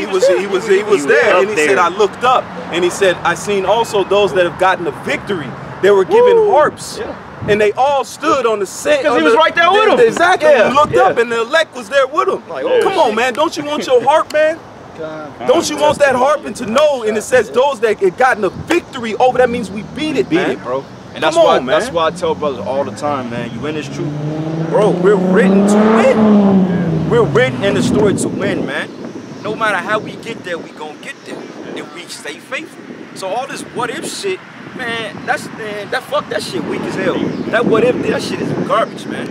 was there, and he said, I looked up, and he said, I seen also those that have gotten the victory. They were given harps. And they all stood on the set. Because he was right there with them. Exactly. He looked up and the elect was there with him. Like, oh, come on, man. Don't you want your harp, man? Don't you want that harp and to know? And it says those that had gotten a victory over. That means we beat it, man. Bro. And that's why I tell brothers all the time, man. You in this truth, bro. We're written to win. We're written in the story to win, man. No matter how we get there, we gonna get there if we stay faithful. So all this what if shit. Man, fuck that shit weak as hell. That what if, that shit is garbage, man.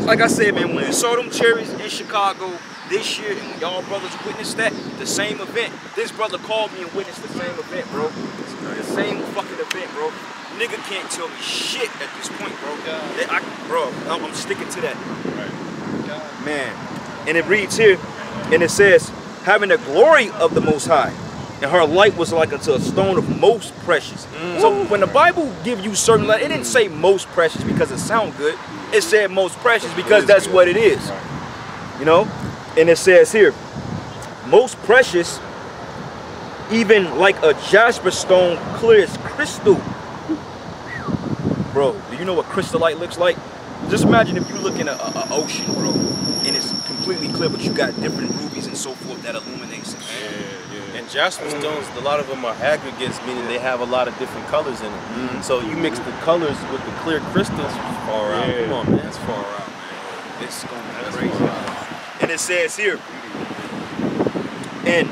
Like I said, man, when we saw them cherries in Chicago this year, and y'all brothers witnessed that, the same event. This brother called me and witnessed the same event, bro. The same fucking event, bro. Nigga can't tell me shit at this point, bro. I'm sticking to that. Right. Man, and it reads here, and it says, having the glory of the Most High. And her light was like unto a stone of most precious. So when the Bible give you certain, it didn't say most precious because it sound good. It said most precious because that's what it is. You know? And it says here, most precious, even like a jasper stone, clear as crystal. Bro, do you know what crystallite looks like? Just imagine if you look in an ocean, bro, and it's completely clear, but you got different rubies and so forth that illuminates it, man. And jasper stones, a lot of them are aggregates, meaning they have a lot of different colors in them. So you mix the colors with the clear crystals, far out. Come on, man. That's far out, man. It's going to be crazy. And it says here, and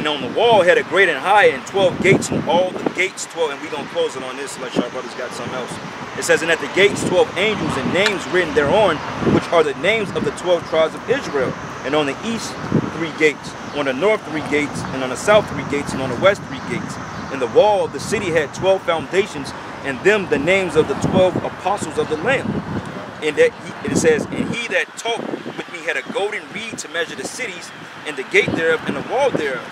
on the wall had a great and high and 12 gates, and all the gates 12, and we gonna close it on this unless y'all brothers got something else. It says, and at the gates 12 angels and names written thereon, which are the names of the 12 tribes of Israel. And on the east 3 gates, on the north 3 gates, and on the south 3 gates, and on the west 3 gates. And the wall of the city had 12 foundations, and them the names of the 12 apostles of the Lamb. And that it says, and he that talked with me had a golden reed to measure the cities, and the gate thereof, and the wall thereof.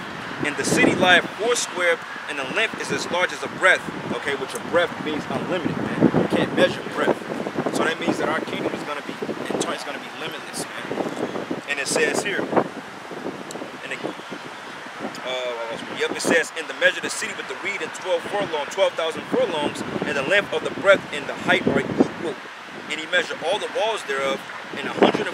And the city lieth 4 square, and the length is as large as a breadth. Okay, which a breadth means unlimited, man. You can't measure breadth. So that means that our kingdom is gonna be limitless, man. And it says here, it says, and the measure of the city with the reed in 12,000 furlongs, and the length of the breadth and the height are equal. And he measured all the walls thereof in 144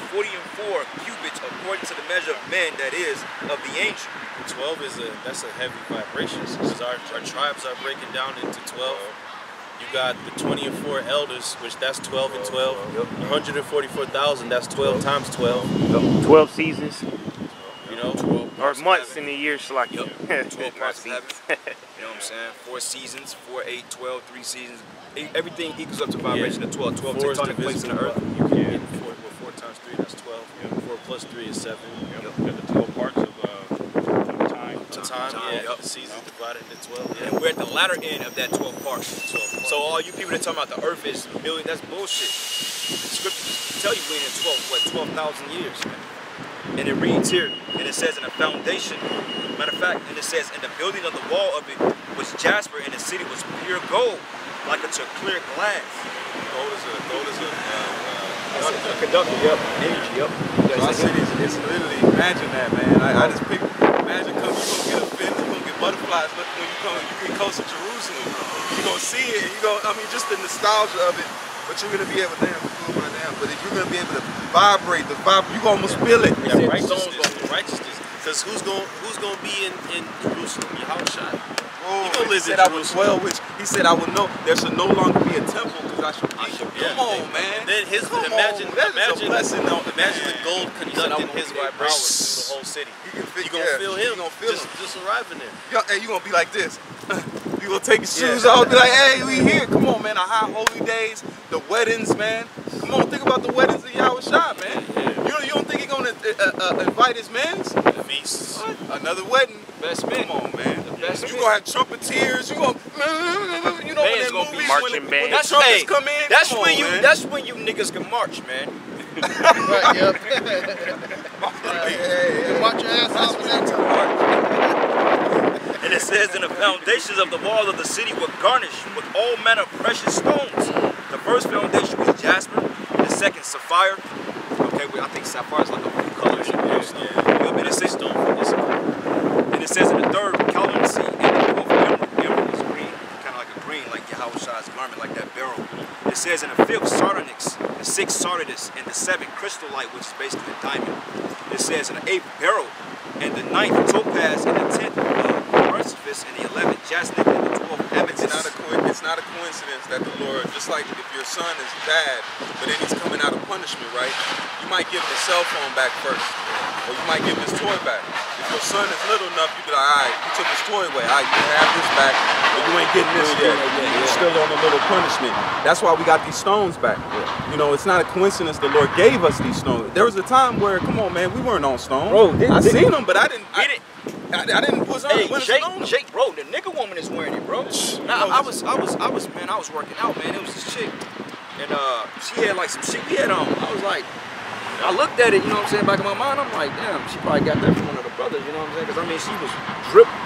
cubits according to the measure of men, that is, of the ancient. 12 that's a heavy vibration, because our tribes are breaking down into 12. You got the 20 and 4 elders, which that's 12 and 12. 144,000, that's 12 times 12. 12 seasons. You know, 12 or months in the year, like 12 parts of heaven. You know what I'm saying? 4 seasons, 4, 8, 12, 3 seasons. Everything equals up to vibration of 12. 12 tectonic plates in the earth. You can 4 times 3, that's 12. 4 plus 3 is 7. You got the 12 parts of time. The seasons divided into 12. And we're at the latter end of that 12 parts. So all you people that talking about the earth is a million, that's bullshit. The scriptures tell you we're in 12,000 years, man. And it reads here, and it says in the foundation, matter of fact, and it says, and the building of the wall of it was jasper, and the city was pure gold, like unto clear glass. Gold is a conductor, energy, So I said it's literally, imagine that, man. I just pick, imagine you gonna get offended, you're gonna get butterflies when you get close to Jerusalem. You're gonna see it, just the nostalgia of it, but you're gonna be able to, but if you're gonna be able to vibrate, you gonna almost feel it. Yeah, righteousness. Because who's gonna be in Jerusalem? Yahushua. He said I was 12, which he said I would know there should no longer be a temple because I should be. Come on, man. Then imagine the gold conducting his vibrations through the whole city. You gonna feel him. Just arriving there. Hey, you gonna be like this. You gonna take your shoes off, be like, hey, we here. Come on, man. Our high holy days, the weddings, man. Come on, think about the weddings of Yahushua, man. You don't think he's gonna invite his men's? Feasts. Another wedding. Best men. Come on, man. The best you gonna have trumpeteers. You gonna, when the trumpets come in. That's when you niggas can march, man. Right, yep. Watch your ass off in that time. And it says, in the foundations of the walls of the city were garnished with all manner of precious stones. The first foundation was jasper, the second sapphire. Okay, I think sapphire is like a blue color. And it says stone for this. 6th sardonyx, and the 7th crystallite, which is basically a diamond. It says in the 8th beryl, and the 9th topaz, and the 10th crucifix, and the 11th jasmine, and the 12th amethyst. It's not a coincidence that the Lord, just like if your son is bad, but then he's coming out of punishment, right? You might give him his cell phone back first, or you might give him his toy back. If your son is little enough, you be like, all right, you took his toy away. All right, you can have this back, but you ain't getting this yet. You're still on a little punishment. That's why we got these stones back. You know, it's not a coincidence the Lord gave us these stones. There was a time where, come on, man, we weren't on stones. Bro, I seen them, but I didn't. I didn't put on. Hey, Jake, bro, the nigga woman is wearing it, bro. Nah, I was working out, man. It was this chick, and she had like some shit we had on. I was like, I looked at it, you know what I'm saying, back in my mind. I'm like, damn, she probably got that from one of the brothers, you know what I'm saying? Because I mean, she was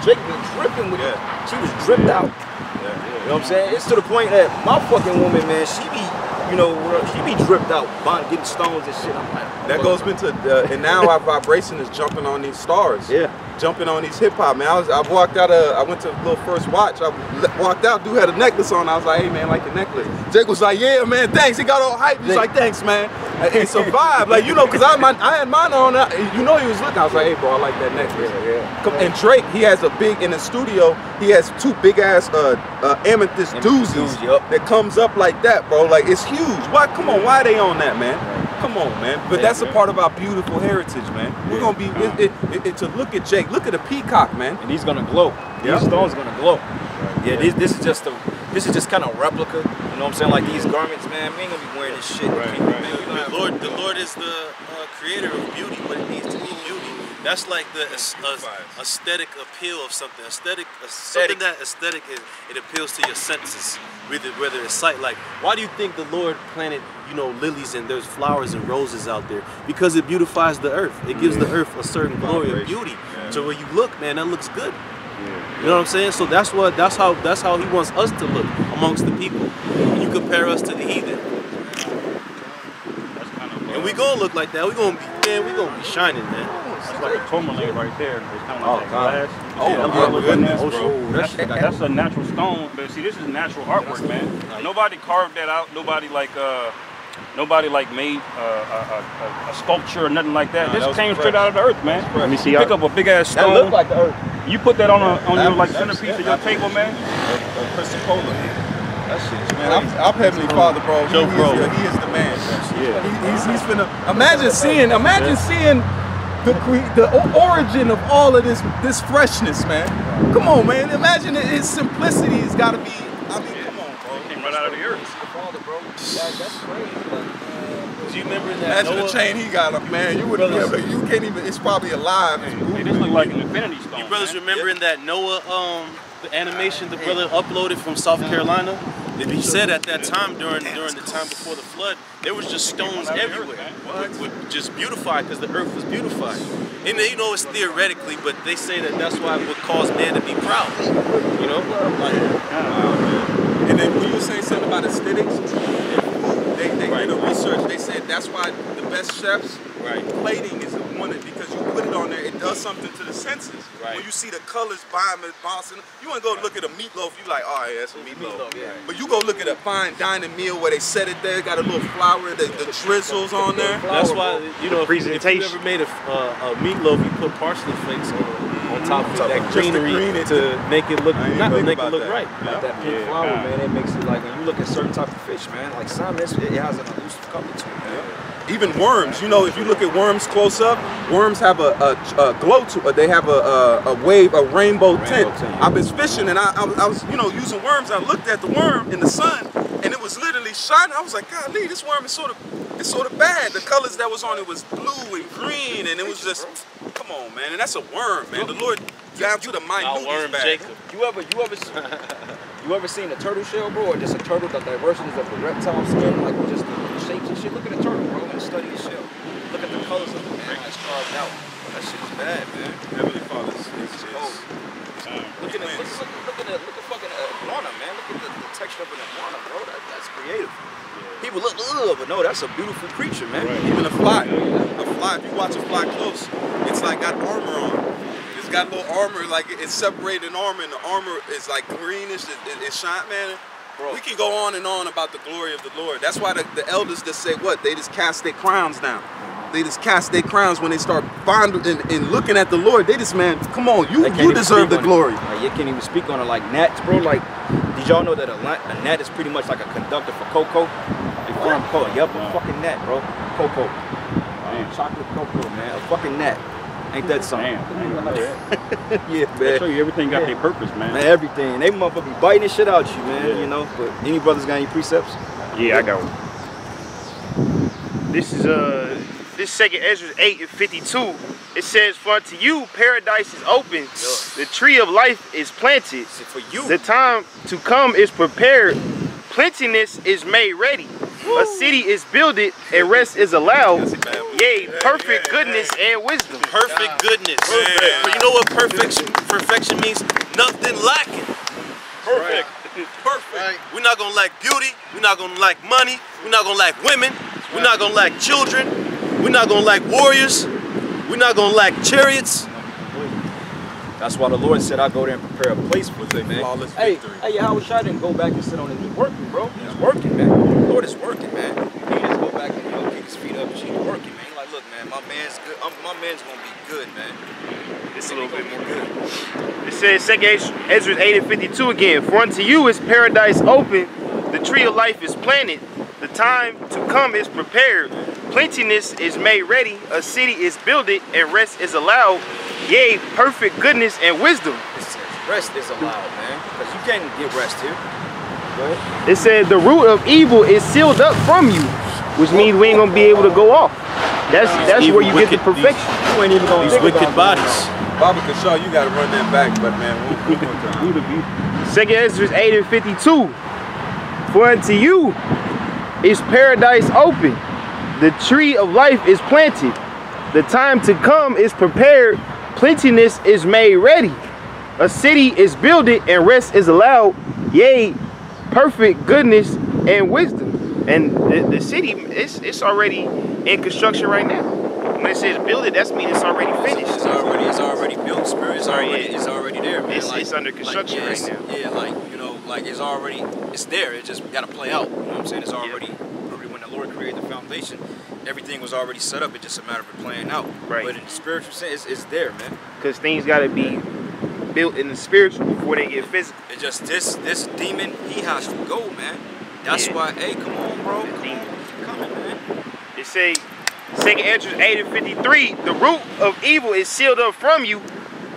Jake was dripping with it. She was dripped out. You know what I'm saying? It's to the point that my fucking woman, man, she be, you know, she be dripped out, getting stones and shit. I'm like, that goes into, and now our vibration is jumping on these stars. Yeah. Jumping on these hip hop, man. I walked out, I went to a little first watch. I walked out, dude had a necklace on. I was like, hey man, like the necklace. Jake was like, yeah man, thanks. He got all hype. He's like, thanks man. It's a vibe, like, you know, cause I had mine on. You know, he was looking. I was like, hey bro, I like that necklace. And Drake, he has a big, in the studio, he has 2 big ass amethyst doozies that comes up like that, bro. Like, it's huge. Why? Come on, why are they on that, man? Come on, man. But that's a part of our beautiful heritage, man. We're gonna be to look at Jake. Look at the peacock, man. And he's gonna glow. These stones are gonna glow. Yeah, this is just kind of replica. You know what I'm saying? Like these garments, man. We ain't gonna be wearing this shit. The Lord is the creator of beauty, but it needs to be beauty. That's like the aesthetic appeal of something. Something that aesthetic it appeals to your senses, whether it's sight. Like, why do you think the Lord planted, you know, lilies and there's flowers and roses out there? Because it beautifies the earth. It gives the earth a certain glory of beauty. So when you look, man, that looks good. You know what I'm saying? So that's how He wants us to look amongst the people. And you compare us to the heathen, and we gonna look like that. We gonna be shining, man. That's like a tourmaline right there. It's kind of like glass. Oh, goodness, bro. That's a natural stone. But see, this is natural artwork, man. Nobody carved that out. Nobody made a sculpture or nothing like that. This came straight out of the earth, man. Let me see. You pick up a big ass stone. That look like the earth. You put that on your like centerpiece of your table, man. Chrysocolla. That shit, man. Our Heavenly Father, bro. He is the man. He's finna. Imagine seeing the origin of all of this freshness, man. Come on, man. Imagine his simplicity has got to be. I mean, come on, bro. It came right out of the earth. That's crazy. Do you remember that? Imagine the chain he got up, man. You wouldn't be able. You can't even. It's probably alive. Hey, this look like an infinity stone. You brothers remembering that Noah, the animation the brother uploaded from South Carolina? He said at that time, during the time before the flood, there was just stones everywhere, just beautified because the earth was beautified. And you know, it's theoretically, but they say that's why it would cause man to be proud. You know, and then when you were saying something about aesthetics, they did a research. They said that's why the best chefs, plating is one because you put it on there, it does something to the senses. When you see the colors bouncing, you want to go look at a meatloaf, you like, oh yeah, that's a meatloaf. But you go look at a fine dining meal where they set it there, got a little flour, the drizzles on there. That's why, you know, if you ever made a meatloaf, you put parsley flakes on top of that greenery to make it look right. That pink flour, man, it makes it like when you look at certain type of fish, man, like salmon, it has an elusive color to it, man. Even worms, you know, if you look at worms close up, worms have a glow to it. They have a rainbow tint. I was fishing and I was, you know, using worms. I looked at the worm in the sun and it was literally shining. I was like, golly, this worm is sort of bad. The colors that was on it was blue and green, and it was just, come on, man. And that's a worm, man. The Lord down to the minute bag. You ever seen a turtle shell, bro, or just a turtle, the diversities of the reptile skin, like just the shapes and shit? Look at the turtle, bro, and study the shell. Look at the colors of it, man, how it's carved out. That shit is bad, man. Heavenly Father is cold. Look at fucking iguana, man. Look at the texture of an iguana, bro. That's creative. People look, but no, that's a beautiful creature, man. Even a fly, if you watch a fly close, it's like got armor on. It's got a little armor, like it's separated armor, and the armor is like greenish. It shine, man. We can go on and on about the glory of the Lord. That's why the elders just say what? They just cast their crowns down. They just cast their crowns when they start finding and looking at the Lord. They just, man, come on, you deserve the glory. Like, you can't even speak on it like gnats, bro. Like, did y'all know that a gnat is pretty much like a conductor for cocoa? They farm cocoa. Yep, a fucking gnat, bro. Cocoa. Chocolate cocoa, man. A fucking gnat. Ain't that something? Yeah, man. They show you everything got their purpose, man. Man, everything. They motherfucker be biting the shit out you, man, you know. But any brothers got any precepts? Yeah, I got one. This is this 2nd Ezra 8:52. It says, "For unto you paradise is open, the tree of life is planted. For you, the time to come is prepared, plentiness is made ready. A city is builded, and rest is allowed. Yea, perfect goodness and wisdom." Perfect goodness. But you know what perfection means? Nothing lacking. Perfect. Perfect. Right. We're not gonna lack beauty. We're not gonna lack money. We're not gonna lack women. We're not gonna lack children. We're not gonna lack warriors. We're not gonna lack chariots. That's why the Lord said, "I'll go there and prepare a place for you, man." Hey, Yahushua didn't go back and sit on it. He's working, bro. He's working, man. The Lord is working, man. He just go back and kick his feet up and he's working, man. He's like, look, man, my man's good. My man's gonna be good, man. It's a little bit more good. It says 2nd Ezra 8:52 again. "For unto you is paradise open, the tree of life is planted, the time to come is prepared, plentiness is made ready, a city is builded, and rest is allowed. Yea, perfect goodness and wisdom." Rest is allowed, man, because you can't get rest here. Go ahead. It said the root of evil is sealed up from you, which means we ain't gonna be able to go off. That's where you get the perfection. You ain't even gonna these wicked bodies. Bobby Kashaw, you gotta run that back, but man, one more time. 2nd Ezra 8:52. "For unto you is paradise open, the tree of life is planted, the time to come is prepared, plentiness is made ready, a city is builded, and rest is allowed. Yea, perfect goodness and wisdom." And the city, it's already in construction right now. When it says build it, that means it's already finished. It's already built, Spirit. It's already there, man. It's under construction right now. Yeah, like, you know, like it's there. It just gotta play out. You know what I'm saying? It's already when the Lord created the foundation, everything was already set up. It's just a matter of it playing out. Right. But in the spiritual sense, it's there, man. Because things gotta be built in the spiritual before they get physical. It's just this demon, he has to go, man. That's why, hey, come on, bro. Come on, keep coming, man. It say 2nd Ezra 8:53, "The root of evil is sealed up from you,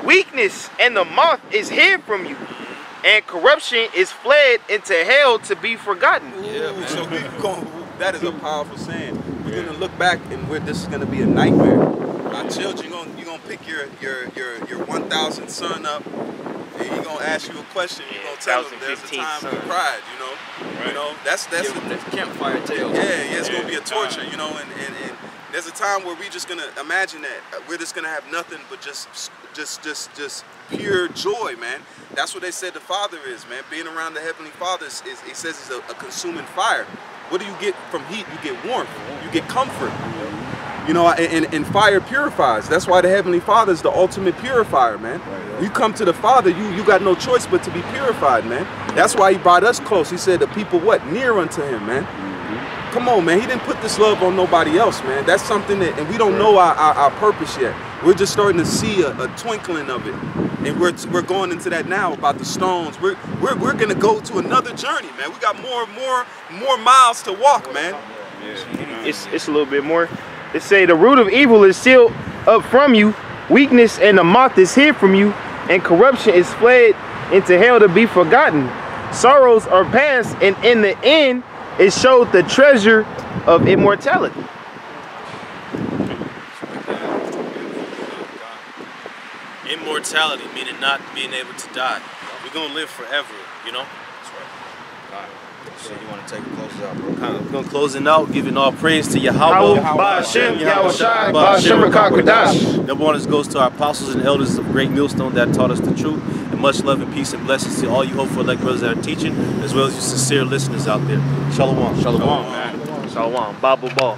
weakness and the moth is hid from you, and corruption is fled into hell to be forgotten." Yeah, man. So that is a powerful saying. We're gonna look back and this is gonna be a nightmare. Our children, you're gonna pick your 1,000th son up, and he's gonna ask you a question. You're gonna tell him there's a time for pride, you know. Right. You know, that's the campfire tale. Yeah, it's gonna be a torture, you know, and there's a time where we're just gonna imagine that we're just gonna have nothing but just pure joy, man. That's what they said the Father is, man. Being around the Heavenly Father is he says he's a consuming fire. What do you get from heat? You get warmth. You get comfort. You know, and fire purifies. That's why the Heavenly Father is the ultimate purifier, man. You come to the Father, you got no choice but to be purified, man. That's why he brought us close. He said the people, what? Near unto him, man. Come on, man. He didn't put this love on nobody else, man. That's something that, and we don't know our purpose yet. We're just starting to see a twinkling of it. And we're going into that now about the stones. We're gonna go to another journey, man. We got more miles to walk, man. It's a little bit more. It say the root of evil is sealed up from you, weakness and the moth is hid from you, and corruption is fled into hell to be forgotten. Sorrows are past, and in the end it showed the treasure of immortality. Immortality, meaning not being able to die. We're gonna live forever, you know? That's right. So you want to take a close out, bro? We're gonna close it out, giving all praise to Yahweh. Ba'ashem, Yahushai, Ba'ashem Rakakadash. Number one, this goes to our apostles and elders of Great Millstone that taught us the truth. And much love and peace and blessings to all you hopeful elect brothers that are teaching, as well as you sincere listeners out there. Shalom. Shalom, man. Shalom. Bible ball.